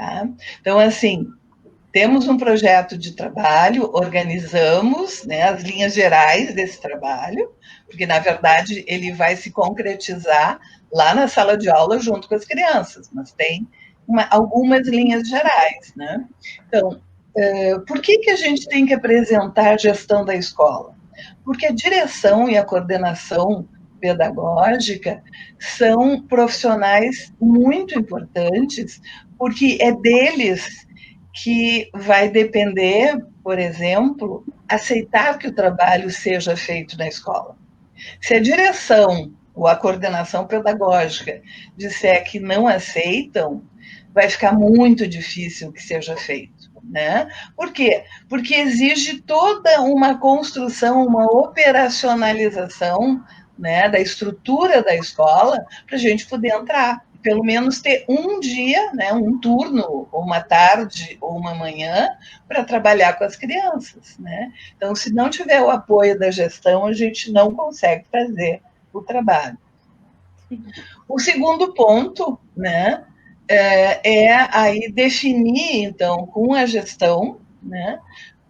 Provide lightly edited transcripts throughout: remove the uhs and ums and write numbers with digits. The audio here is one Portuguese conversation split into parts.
tá? Então, assim, temos um projeto de trabalho, organizamos, né, as linhas gerais desse trabalho, porque, na verdade, ele vai se concretizar lá na sala de aula junto com as crianças, mas tem algumas linhas gerais, né? Então, por que a gente tem que apresentar a gestão da escola? Porque a direção e a coordenação pedagógica são profissionais muito importantes, porque é deles que vai depender, por exemplo, aceitar que o trabalho seja feito na escola. Se a direção ou a coordenação pedagógica disser que não aceitam, vai ficar muito difícil que seja feito, né? Por quê? Porque exige toda uma construção, uma operacionalização, né, da estrutura da escola para a gente poder entrar. Pelo menos ter um dia, né, um turno, ou uma tarde, ou uma manhã, para trabalhar com as crianças, né? Então, se não tiver o apoio da gestão, a gente não consegue fazer o trabalho. O segundo ponto, né, aí definir, então, com a gestão, né,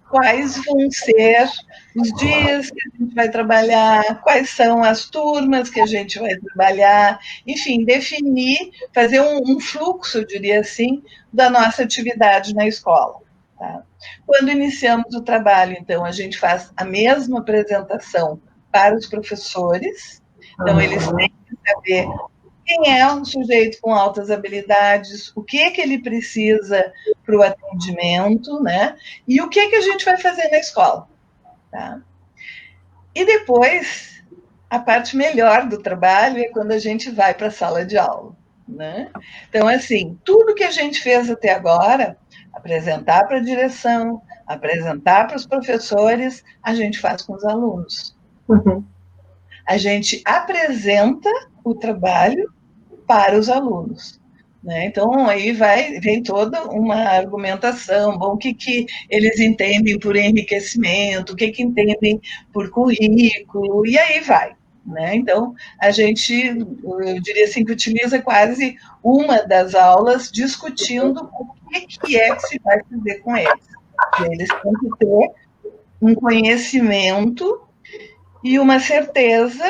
quais vão ser os dias que a gente vai trabalhar, quais são as turmas que a gente vai trabalhar, enfim, definir, fazer um fluxo, eu diria assim, da nossa atividade na escola. Tá? Quando iniciamos o trabalho, então, a gente faz a mesma apresentação para os professores, então eles têm que saber quem é um sujeito com altas habilidades, o que ele precisa para o atendimento, né? E o que a gente vai fazer na escola. Tá? E depois, a parte melhor do trabalho é quando a gente vai para a sala de aula. Né? Então, assim, tudo que a gente fez até agora, apresentar para a direção, apresentar para os professores, a gente faz com os alunos. Uhum. A gente apresenta o trabalho para os alunos. Né? Então, aí vem toda uma argumentação, bom, o que eles entendem por enriquecimento, o que entendem por currículo, e aí vai. Né? Então, a gente, eu diria assim, que utiliza quase uma das aulas discutindo o que é que se vai fazer com eles. Eles têm que ter um conhecimento e uma certeza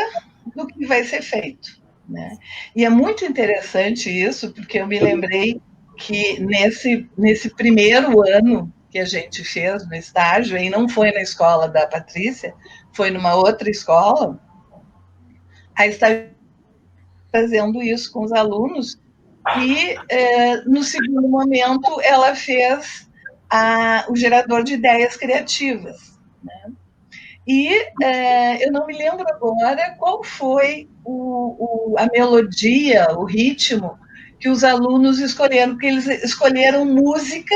do que vai ser feito. Né? E é muito interessante isso, porque eu me lembrei que nesse primeiro ano que a gente fez no estágio, e não foi na escola da Patrícia, foi numa outra escola, a estágio fazendo isso com os alunos, e no segundo momento ela fez o gerador de ideias criativas. Né? E eu não me lembro agora qual foi a melodia, o ritmo que os alunos escolheram, porque eles escolheram música,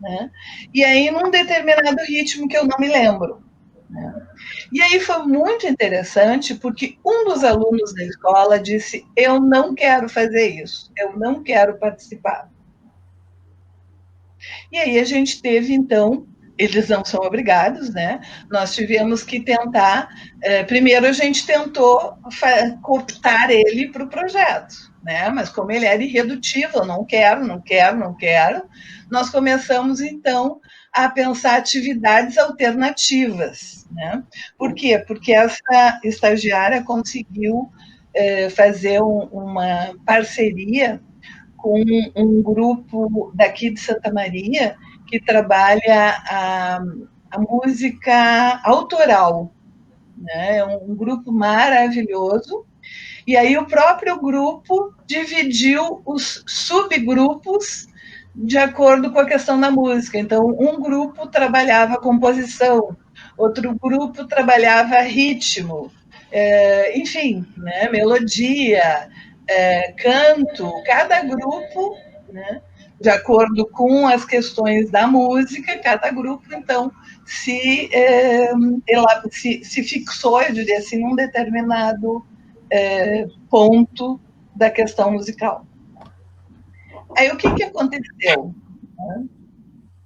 né? E aí num determinado ritmo que eu não me lembro. Né? E aí foi muito interessante, porque um dos alunos da escola disse: eu não quero fazer isso, eu não quero participar. E aí a gente teve, então, eles não são obrigados, né? Nós tivemos que tentar. Primeiro, a gente tentou cooptar ele para o projeto, né? Mas como ele era irredutível, não quero, não quero, não quero, nós começamos, então, a pensar atividades alternativas, né? Por quê? Porque essa estagiária conseguiu fazer uma parceria com um grupo daqui de Santa Maria que trabalha a música autoral. Né? É um grupo maravilhoso. E aí o próprio grupo dividiu os subgrupos de acordo com a questão da música. Então, um grupo trabalhava composição, outro grupo trabalhava ritmo, enfim, né, melodia, canto, cada grupo, né, de acordo com as questões da música, cada grupo, então, se fixou, eu diria assim, num determinado ponto da questão musical. Aí, o que aconteceu?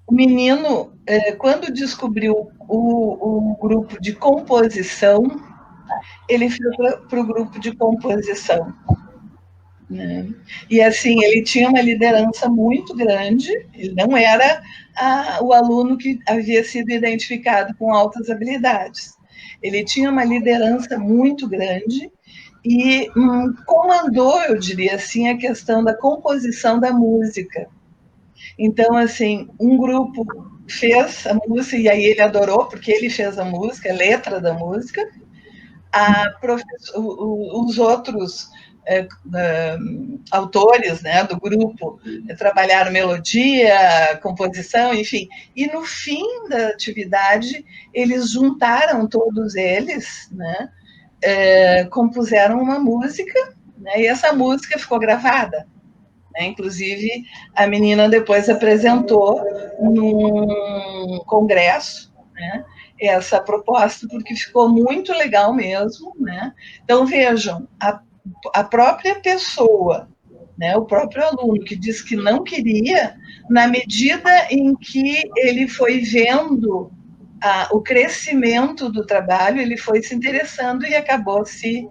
O menino, quando descobriu o grupo de composição, ele foi para o grupo de composição. né? E assim, ele tinha uma liderança muito grande, ele não era o aluno que havia sido identificado com altas habilidades. Ele tinha uma liderança muito grande e comandou, eu diria assim, a questão da composição da música. Então, assim, um grupo fez a música, e aí ele adorou, porque ele fez a música, a letra da música, os outros autores, né, do grupo trabalharam melodia, composição, enfim. E no fim da atividade, eles juntaram todos eles, né, compuseram uma música, né, e essa música ficou gravada. Né? Inclusive, a menina depois apresentou num congresso, né, essa proposta, porque ficou muito legal mesmo. Né? Então, vejam, a própria pessoa, né, o próprio aluno que disse que não queria, na medida em que ele foi vendo o crescimento do trabalho, ele foi se interessando e acabou se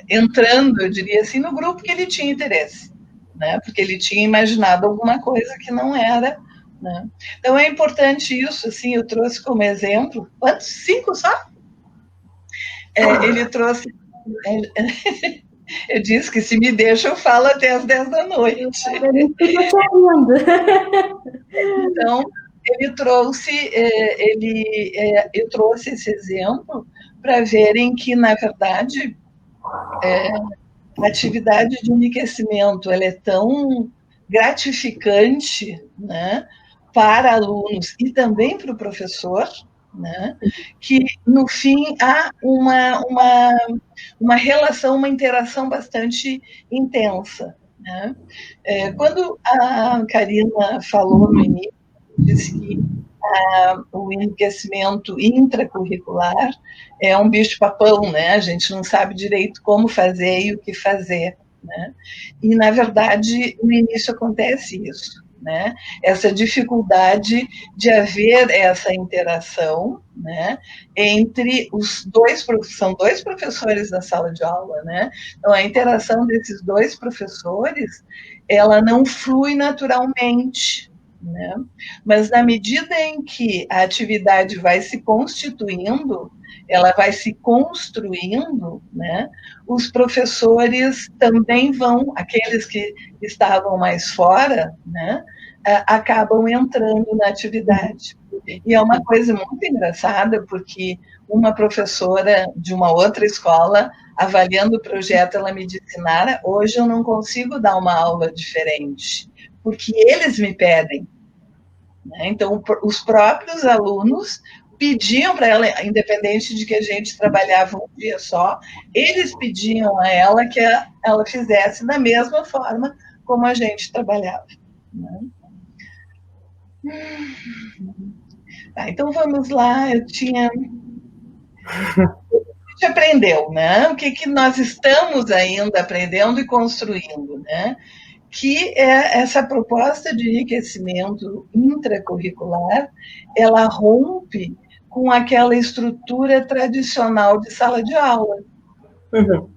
entrando, eu diria assim, no grupo que ele tinha interesse, né? Porque ele tinha imaginado alguma coisa que não era, né? Então é importante isso, assim, eu trouxe como exemplo, quantos? 5 só? Ele trouxe... Eu disse que se me deixa, eu falo até as 10 da noite. Então, ele trouxe, eu trouxe esse exemplo para verem que, na verdade, a atividade de enriquecimento ela é tão gratificante, né, para alunos e também para o professor, né, que no fim há uma relação, uma interação bastante intensa. Né? Quando a Karina falou no início, disse que o enriquecimento intracurricular é um bicho-papão, né? A gente não sabe direito como fazer e o que fazer. Né? E, na verdade, no início acontece isso. Né? Essa dificuldade de haver essa interação, né, entre os dois, são 2 professores na sala de aula, né? Então a interação desses 2 professores, ela não flui naturalmente, né? Mas na medida em que a atividade vai se constituindo, ela vai se construindo, né? Os professores também vão, aqueles que estavam mais fora, né, acabam entrando na atividade. E é uma coisa muito engraçada, porque uma professora de uma outra escola, avaliando o projeto, ela me disse: Nara, hoje eu não consigo dar uma aula diferente, porque eles me pedem. Né? Então, os próprios alunos pediam para ela, independente de que a gente trabalhava um dia só, eles pediam a ela que ela fizesse da mesma forma como a gente trabalhava. Né? Tá, então vamos lá, a gente aprendeu, né? O que nós estamos ainda aprendendo e construindo, né? Que é essa proposta de enriquecimento intracurricular, ela rompe com aquela estrutura tradicional de sala de aula. Uhum.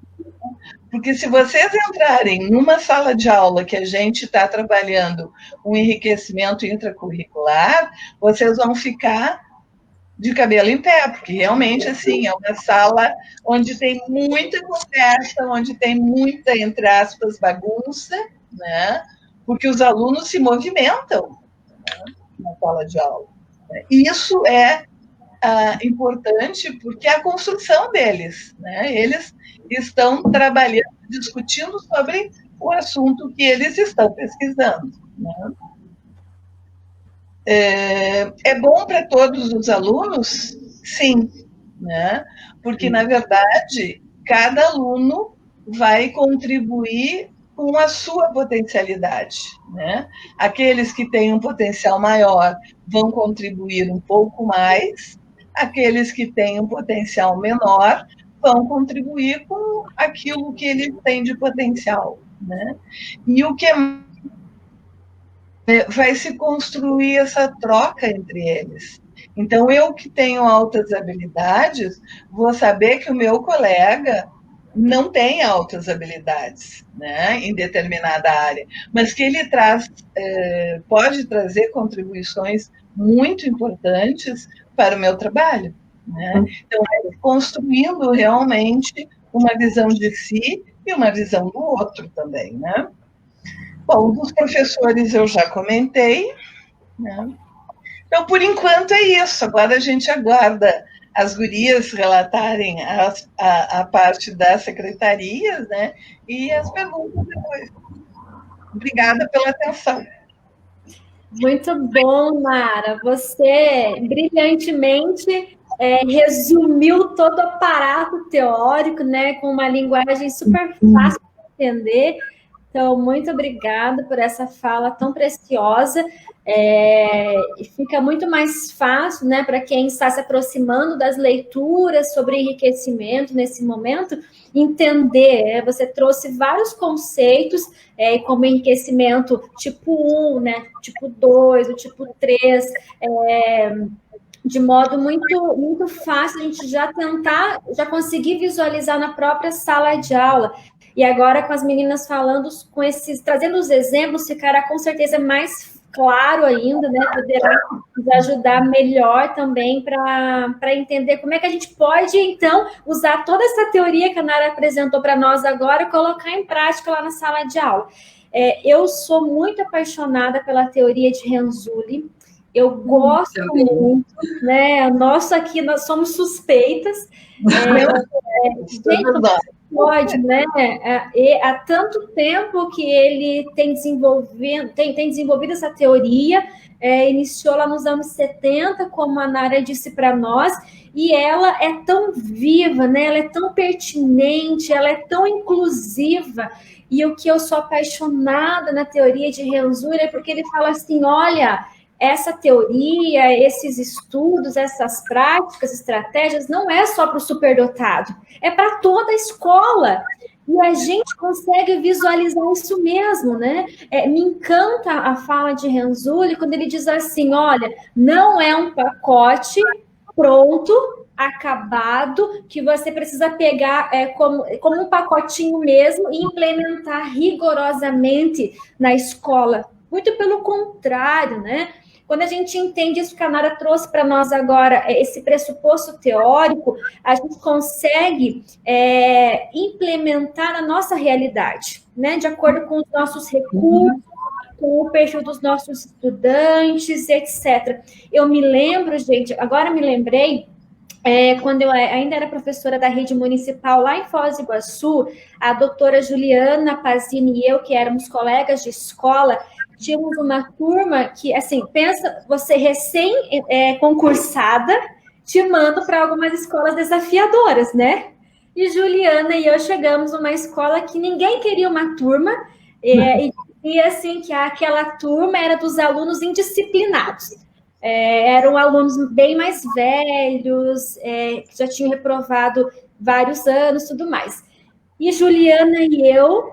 Porque se vocês entrarem numa sala de aula que a gente está trabalhando um enriquecimento intracurricular, vocês vão ficar de cabelo em pé, porque realmente, assim, é uma sala onde tem muita conversa, onde tem muita, entre aspas, bagunça, né? Porque os alunos se movimentam, né, na sala de aula. E isso é importante porque é a construção deles, né? Eles estão trabalhando, discutindo sobre o assunto que eles estão pesquisando. Né? É bom para todos os alunos? Sim, né? Porque, na verdade, cada aluno vai contribuir com a sua potencialidade. Né? Aqueles que têm um potencial maior vão contribuir um pouco mais, aqueles que têm um potencial menor vão contribuir com aquilo que eles têm de potencial. Né? E o que vai se construir essa troca entre eles. Então, eu que tenho altas habilidades, vou saber que o meu colega não tem altas habilidades, né, em determinada área, mas que ele traz, pode trazer contribuições muito importantes para o meu trabalho, né? Então, construindo realmente uma visão de si e uma visão do outro também, né? Bom, dos professores eu já comentei, né? Então, por enquanto é isso. Agora a gente aguarda as gurias relatarem a parte das secretarias, né? E as perguntas depois. Obrigada pela atenção. Muito bom, Mara. Você brilhantemente resumiu todo o aparato teórico, né, com uma linguagem super fácil de entender. Então, muito obrigada por essa fala tão preciosa. Fica muito mais fácil, né, para quem está se aproximando das leituras sobre enriquecimento nesse momento, entender. Você trouxe vários conceitos, como enriquecimento tipo 1, né, tipo 2, o tipo 3, de modo muito, muito fácil a gente já conseguir visualizar na própria sala de aula. E agora com as meninas falando, trazendo os exemplos, ficará com certeza mais claro ainda, né? Poderá nos ajudar melhor também para entender como é que a gente pode, então, usar toda essa teoria que a Nara apresentou para nós agora e colocar em prática lá na sala de aula. Eu sou muito apaixonada pela teoria de Renzulli. Eu gosto muito, né? Nossa, aqui nós somos suspeitas. Gente, pode, né? Há tanto tempo que ele tem desenvolvido essa teoria, iniciou lá nos anos 70, como a Nara disse para nós, e ela é tão viva, né? Ela é tão pertinente, ela é tão inclusiva. E o que eu sou apaixonada na teoria de Renzulli é porque ele fala assim, olha, essa teoria, esses estudos, essas práticas, estratégias, não é só para o superdotado, é para toda a escola. E a gente consegue visualizar isso mesmo, né? Me encanta a fala de Renzulli quando ele diz assim, olha, não é um pacote pronto, acabado, que você precisa pegar como um pacotinho mesmo e implementar rigorosamente na escola. Muito pelo contrário, né? Quando a gente entende isso que a Nara trouxe para nós agora, esse pressuposto teórico, a gente consegue implementar na nossa realidade, né? De acordo com os nossos recursos, com o perfil dos nossos estudantes, etc. Eu me lembro, gente, agora me lembrei, quando eu ainda era professora da rede municipal lá em Foz do Iguaçu, a doutora Juliana Pazini e eu, que éramos colegas de escola, tínhamos uma turma que, assim, pensa, você recém-concursada, te mando para algumas escolas desafiadoras, né? E Juliana e eu chegamos numa escola que ninguém queria uma turma, e assim, que aquela turma era dos alunos indisciplinados. Eram alunos bem mais velhos, que já tinham reprovado vários anos, tudo mais. E Juliana e eu,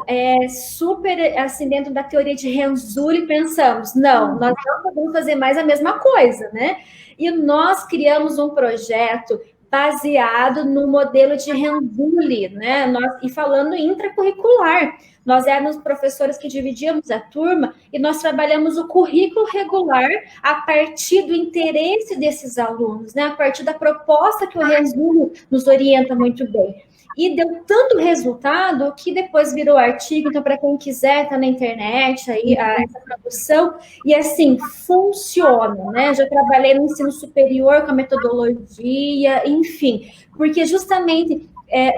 super assim, dentro da teoria de Renzulli, pensamos, não, nós não podemos fazer mais a mesma coisa, né? E nós criamos um projeto baseado no modelo de Renzulli, né? E falando intracurricular. Nós éramos professores que dividíamos a turma e nós trabalhamos o currículo regular a partir do interesse desses alunos, né? A partir da proposta que o Renzulli nos orienta muito bem. E deu tanto resultado que depois virou artigo, então para quem quiser, tá na internet aí essa produção, e assim, funciona, né? Já trabalhei no ensino superior com a metodologia, enfim, porque justamente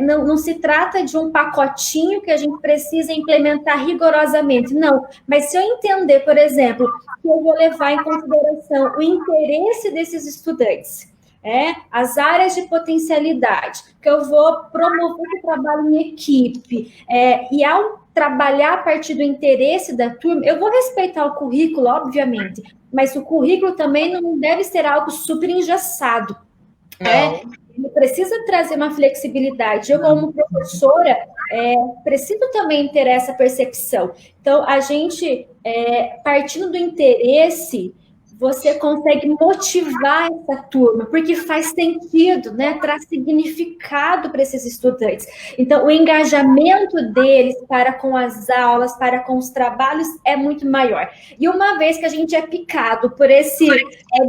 não se trata de um pacotinho que a gente precisa implementar rigorosamente, não, mas se eu entender, por exemplo, que eu vou levar em consideração o interesse desses estudantes, as áreas de potencialidade, que eu vou promover o trabalho em equipe, e ao trabalhar a partir do interesse da turma, eu vou respeitar o currículo, obviamente, mas o currículo também não deve ser algo super engessado, ele precisa trazer uma flexibilidade. Eu, como professora, preciso também ter essa percepção. Então, a gente, partindo do interesse, você consegue motivar essa turma, porque faz sentido, né? Traz significado para esses estudantes. Então, o engajamento deles para com as aulas, para com os trabalhos, é muito maior. E uma vez que a gente é picado por esse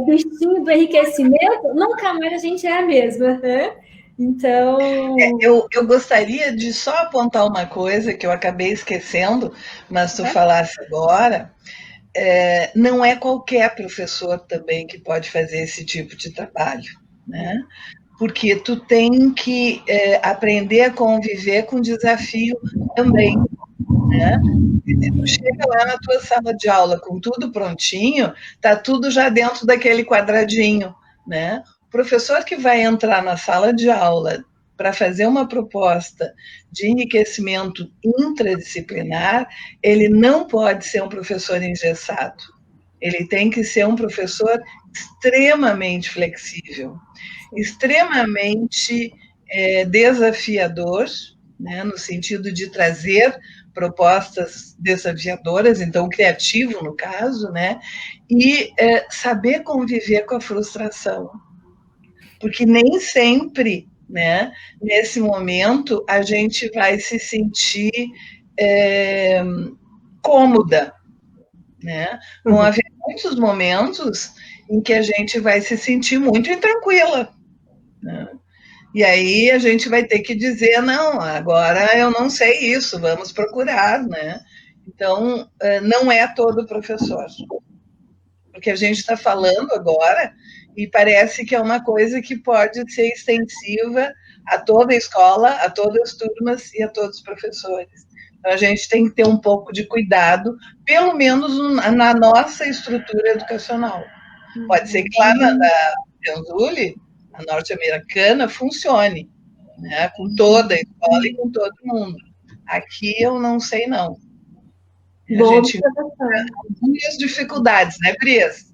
bichinho do enriquecimento, nunca mais a gente é a mesma, né? Então... Eu gostaria de só apontar uma coisa que eu acabei esquecendo, mas tu falasse agora. Não é qualquer professor também que pode fazer esse tipo de trabalho, né? Porque tu tem que aprender a conviver com desafio também, né? Tu chega lá na tua sala de aula com tudo prontinho, tá tudo já dentro daquele quadradinho, né? O professor que vai entrar na sala de aula para fazer uma proposta de enriquecimento intradisciplinar, ele não pode ser um professor engessado. Ele tem que ser um professor extremamente flexível, extremamente desafiador, né, no sentido de trazer propostas desafiadoras, então criativo no caso, né, e saber conviver com a frustração, porque nem sempre, né, nesse momento a gente vai se sentir cômoda, né? Vão haver muitos momentos em que a gente vai se sentir muito intranquila, né? E aí a gente vai ter que dizer, não, agora eu não sei isso, vamos procurar, né? Então, não é todo professor. Porque a gente está falando agora e parece que é uma coisa que pode ser extensiva a toda a escola, a todas as turmas e a todos os professores. Então, a gente tem que ter um pouco de cuidado, pelo menos na nossa estrutura educacional. Pode ser que lá na Penzulli, a norte-americana, funcione, né, com toda a escola e com todo mundo. Aqui eu não sei, não. A gente tem muitas dificuldades, né, Cris?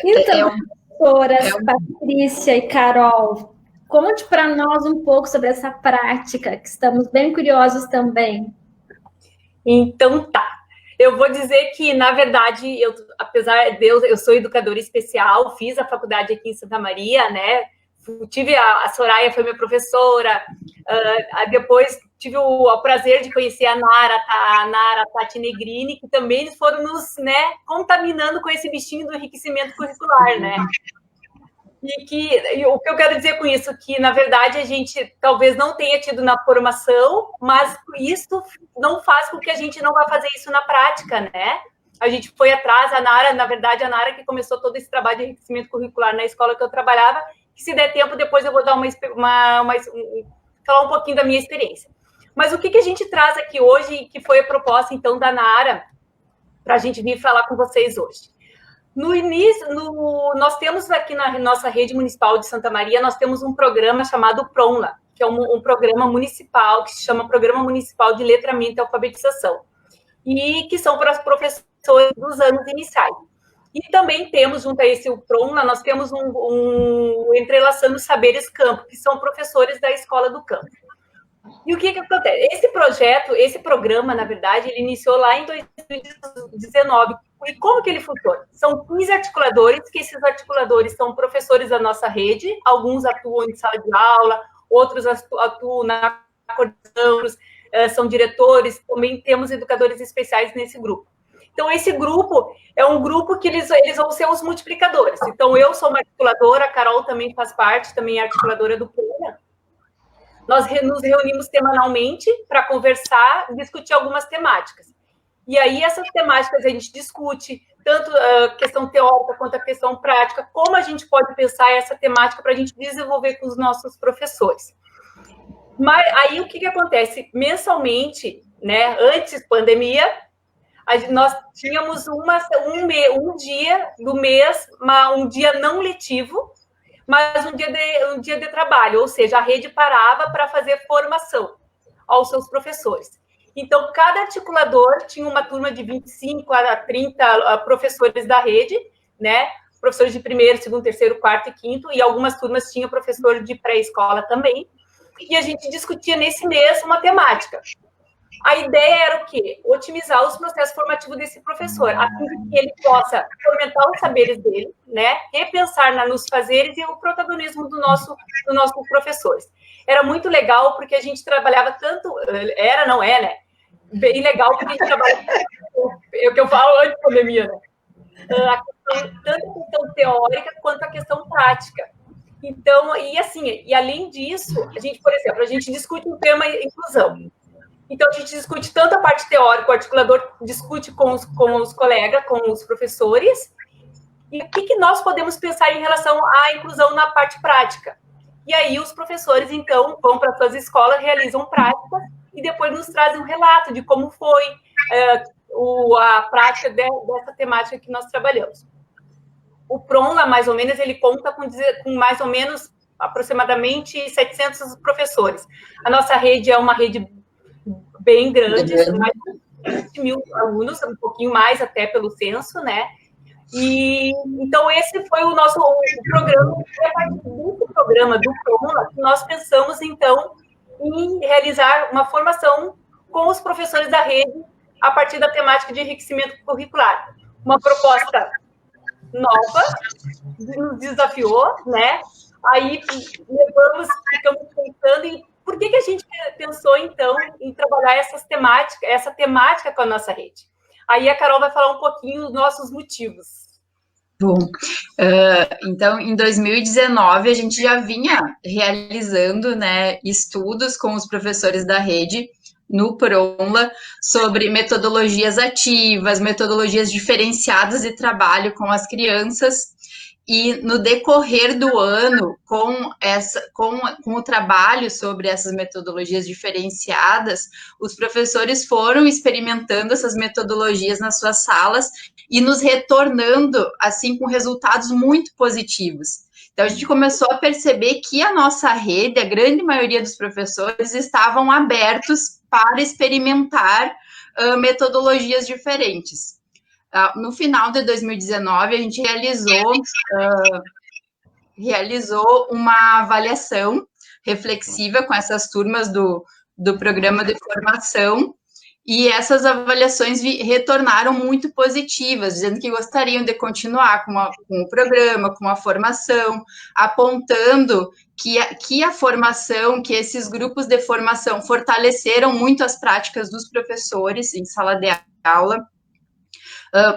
Então, professoras Patrícia e Carol, conte para nós um pouco sobre essa prática, que estamos bem curiosos também. Então, tá. Eu vou dizer que, na verdade, apesar de eu sou educadora especial, fiz a faculdade aqui em Santa Maria, né? Tive a Soraya, foi minha professora, depois tive o prazer de conhecer a Nara Tati Negrini, que também foram nos, né, contaminando com esse bichinho do enriquecimento curricular, né? E o que eu quero dizer com isso, que, na verdade, a gente talvez não tenha tido na formação, mas isso não faz com que a gente não vá fazer isso na prática, né? A gente foi atrás, a Nara que começou todo esse trabalho de enriquecimento curricular na escola que eu trabalhava, que se der tempo, depois eu vou dar falar um pouquinho da minha experiência. Mas o que a gente traz aqui hoje, que foi a proposta, então, da Nara, para a gente vir falar com vocês hoje? No início, nós temos aqui na nossa rede municipal de Santa Maria, nós temos um programa chamado PRONLA, que é um programa municipal, que se chama Programa Municipal de Letramento e Alfabetização, e que são para os professores dos anos iniciais. E também temos, junto a esse PRONLA, nós temos um Entrelaçando Saberes Campo, que são professores da Escola do Campo. E o que acontece? Esse programa, na verdade, ele iniciou lá em 2019. E como que ele funciona? São 15 articuladores, que esses articuladores são professores da nossa rede, alguns atuam em sala de aula, outros atuam na coordenação, são diretores, também temos educadores especiais nesse grupo. Então, esse grupo é um grupo que eles vão ser os multiplicadores. Então, eu sou uma articuladora, a Carol também faz parte, também é articuladora do PRONLA. Nós nos reunimos semanalmente para conversar e discutir algumas temáticas. E aí, essas temáticas a gente discute, tanto a questão teórica quanto a questão prática, como a gente pode pensar essa temática para a gente desenvolver com os nossos professores. Mas aí, o que acontece? Mensalmente, né, antes da pandemia, nós tínhamos um dia do mês, um dia não letivo, mas um dia de trabalho, ou seja, a rede parava para fazer formação aos seus professores. Então, cada articulador tinha uma turma de 25 a 30 professores da rede, né? Professores de primeiro, segundo, terceiro, quarto e quinto, e algumas turmas tinham professor de pré-escola também. E a gente discutia nesse mês uma temática. A ideia era o quê? Otimizar os processos formativos desse professor, a fim de que ele possa fomentar os saberes dele, né? Repensar nos fazeres e o protagonismo dos nossos professores. Era muito legal porque a gente trabalhava tanto, não é, né? Bem legal porque a gente trabalha, é o que eu falo antes da pandemia, né? Tanto a questão teórica quanto a questão prática. Então, e além disso, a gente, por exemplo, a gente discute o tema inclusão. Então, a gente discute tanto a parte teórica, o articulador discute com os colegas, com os professores, e o que nós podemos pensar em relação à inclusão na parte prática. E aí, os professores, então, vão para suas escolas, realizam práticas, e depois nos trazem um relato de como foi a prática dessa temática que nós trabalhamos. O PRONLA, mais ou menos, ele conta com mais ou menos, aproximadamente, 700 professores. A nossa rede é uma rede bem grande, mais de 20 mil alunos, um pouquinho mais até pelo censo, né? E então esse foi o nosso programa, e a partir desse programa do PRONLA, nós pensamos então em realizar uma formação com os professores da rede a partir da temática de enriquecimento curricular. Uma proposta nova, nos desafiou, né? Aí ficamos pensando em por que a gente pensou, então, em trabalhar essa temática com a nossa rede? Aí a Carol vai falar um pouquinho dos nossos motivos. Bom, então, em 2019, a gente já vinha realizando, né, estudos com os professores da rede no PRONLA sobre metodologias ativas, metodologias diferenciadas de trabalho com as crianças. E no decorrer do ano, com o trabalho sobre essas metodologias diferenciadas, os professores foram experimentando essas metodologias nas suas salas e nos retornando, assim, com resultados muito positivos. Então, a gente começou a perceber que a nossa rede, a grande maioria dos professores, estavam abertos para experimentar metodologias diferentes. No final de 2019, a gente realizou uma avaliação reflexiva com essas turmas do programa de formação, e essas avaliações retornaram muito positivas, dizendo que gostariam de continuar com o programa, com a formação, apontando que a formação, que esses grupos de formação fortaleceram muito as práticas dos professores em sala de aula,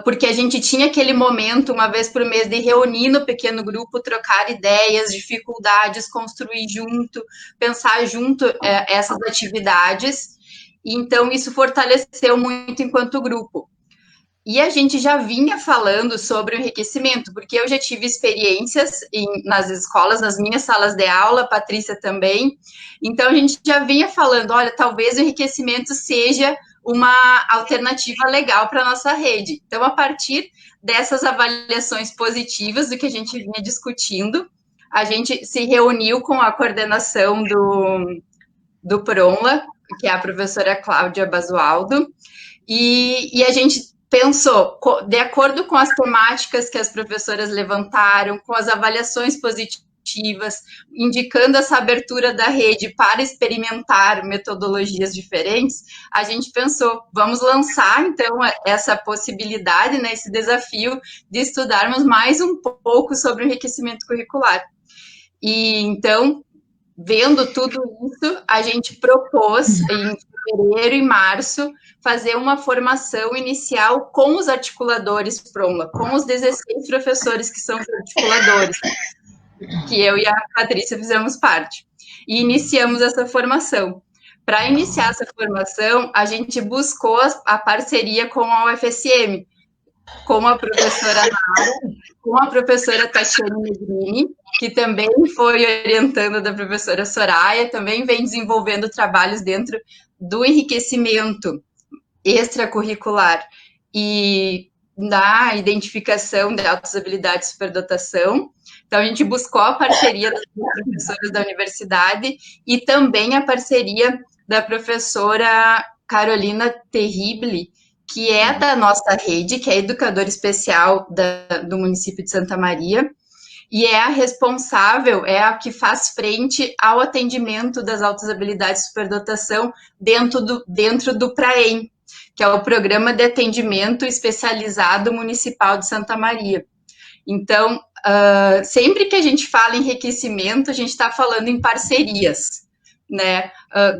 porque a gente tinha aquele momento, uma vez por mês, de reunir no pequeno grupo, trocar ideias, dificuldades, construir junto, pensar junto essas atividades. Então, isso fortaleceu muito enquanto grupo. E a gente já vinha falando sobre o enriquecimento, porque eu já tive experiências nas escolas, nas minhas salas de aula, a Patrícia também. Então, a gente já vinha falando, olha, talvez o enriquecimento seja uma alternativa legal para a nossa rede. Então, a partir dessas avaliações positivas do que a gente vinha discutindo, a gente se reuniu com a coordenação do PRONLA, que é a professora Cláudia Basualdo, e a gente pensou, de acordo com as temáticas que as professoras levantaram, com as avaliações positivas, indicando essa abertura da rede para experimentar metodologias diferentes, a gente pensou, vamos lançar, então, essa possibilidade, né, esse desafio de estudarmos mais um pouco sobre o enriquecimento curricular. E, então, vendo tudo isso, a gente propôs, em fevereiro e março, fazer uma formação inicial com os articuladores PRONLA, com os 16 professores que são os articuladores, que eu e a Patrícia fizemos parte. E iniciamos essa formação. Para iniciar essa formação, a gente buscou a parceria com a UFSM, com a professora Nara, com a professora Tatiane Negrini, que também foi orientando da professora Soraya, também vem desenvolvendo trabalhos dentro do enriquecimento extracurricular e da identificação de altas habilidades e superdotação. Então, a gente buscou a parceria das professoras da universidade e também a parceria da professora Carolina Terrible, que é da nossa rede, que é educadora especial do município de Santa Maria, e é a responsável, é a que faz frente ao atendimento das altas habilidades de superdotação dentro do PRAEM, que é o Programa de Atendimento Especializado Municipal de Santa Maria. Então, sempre que a gente fala em enriquecimento, a gente está falando em parcerias, né?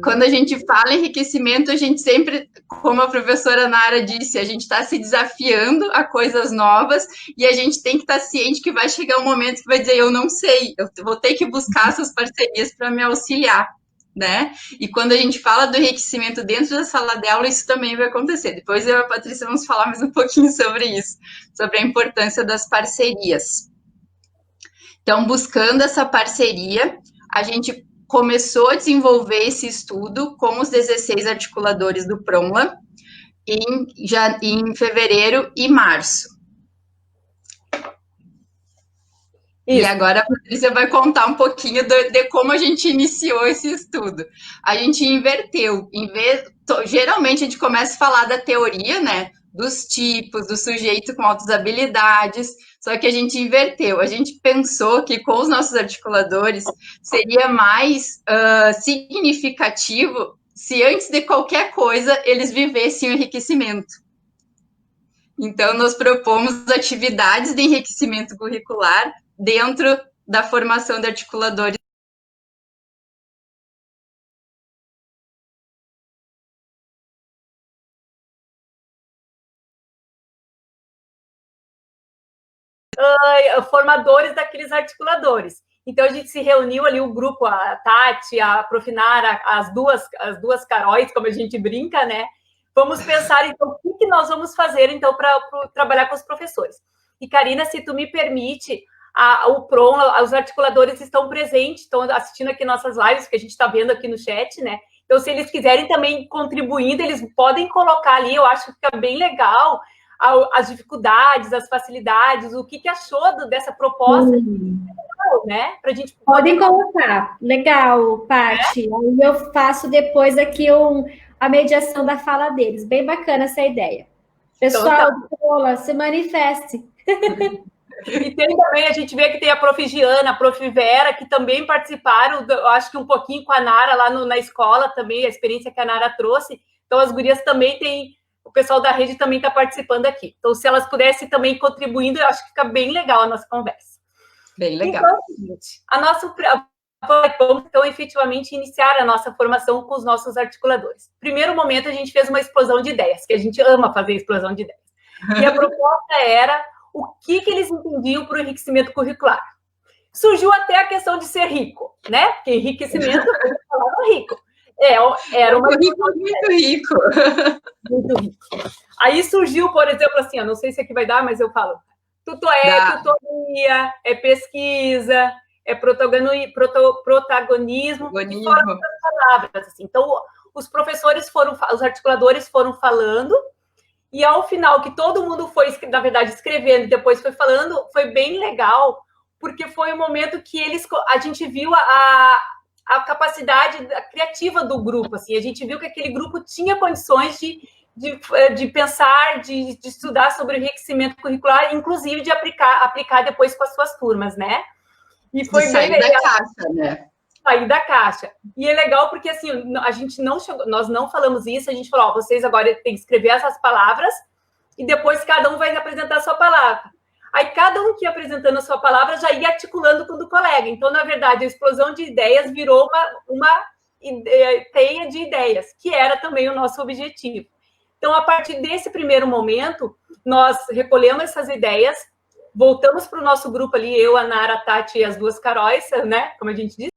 Quando a gente fala em enriquecimento, a gente sempre, como a professora Nara disse, a gente está se desafiando a coisas novas e a gente tem que estar ciente que vai chegar um momento que vai dizer, eu não sei, eu vou ter que buscar essas parcerias para me auxiliar, né? E quando a gente fala do enriquecimento dentro da sala de aula, isso também vai acontecer. Depois eu e a Patrícia vamos falar mais um pouquinho sobre isso, sobre a importância das parcerias. Então, buscando essa parceria, a gente começou a desenvolver esse estudo com os 16 articuladores do PROMLA em fevereiro e março. Isso. E agora a Patrícia vai contar um pouquinho de como a gente iniciou esse estudo. A gente inverteu. Geralmente a gente começa a falar da teoria, né? Dos tipos, do sujeito com altas habilidades, só que a gente inverteu. A gente pensou que com os nossos articuladores seria mais significativo se antes de qualquer coisa eles vivessem o enriquecimento. Então, nós propomos atividades de enriquecimento curricular dentro da formação de articuladores. Formadores daqueles articuladores. Então, a gente se reuniu ali, o grupo, a Tati, a Profinara, as duas Caróis, como a gente brinca, né? Vamos pensar, então, o que nós vamos fazer, então, para trabalhar com os professores. E, Karina, se tu me permite, o PROM, os articuladores estão presentes, estão assistindo aqui nossas lives, que a gente está vendo aqui no chat, né? Então, se eles quiserem também contribuindo, eles podem colocar ali, eu acho que fica bem legal, as dificuldades, as facilidades, o que achou dessa proposta, né? Pra gente podem colocar. Legal, Paty. Aí eu faço depois aqui a mediação da fala deles. Bem bacana essa ideia. Pessoal, então, se manifeste. E tem também, a gente vê que tem a Prof. Giana, a Prof. Vera, que também participaram, eu acho que um pouquinho com a Nara lá na escola também, a experiência que a Nara trouxe. Então, as gurias também têm, o pessoal da rede também está participando aqui. Então, se elas pudessem também contribuindo, eu acho que fica bem legal a nossa conversa. Bem legal. Então, vamos, então, efetivamente, iniciar a nossa formação com os nossos articuladores. Primeiro momento, a gente fez uma explosão de ideias, que a gente ama fazer explosão de ideias. E a proposta era o que eles entendiam para o enriquecimento curricular. Surgiu até a questão de ser rico, né? Porque enriquecimento, eu falava rico. Era uma muito rico. Muito rico. Aí surgiu, por exemplo, assim, eu não sei se aqui vai dar, mas eu falo, tutoria, é pesquisa, é protagonismo, e fora outras palavras, assim. Então, os articuladores foram falando, e ao final, que todo mundo foi, na verdade, escrevendo e depois foi falando, foi bem legal, porque foi o momento que a gente viu a capacidade criativa do grupo, assim, a gente viu que aquele grupo tinha condições de pensar, de estudar sobre o enriquecimento curricular, inclusive de aplicar depois com as suas turmas, né? E foi de sair da caixa, né? Sair da caixa. E é legal porque, assim, a gente não chegou, nós não falamos isso, a gente falou, vocês agora têm que escrever essas palavras e depois cada um vai apresentar a sua palavra. Aí cada um que ia apresentando a sua palavra já ia articulando com o do colega. Então, na verdade, a explosão de ideias virou uma teia de ideias, que era também o nosso objetivo. Então, a partir desse primeiro momento, nós recolhemos essas ideias, voltamos para o nosso grupo ali, eu, a Nara, a Tati e as duas Caróis, né? Como a gente disse.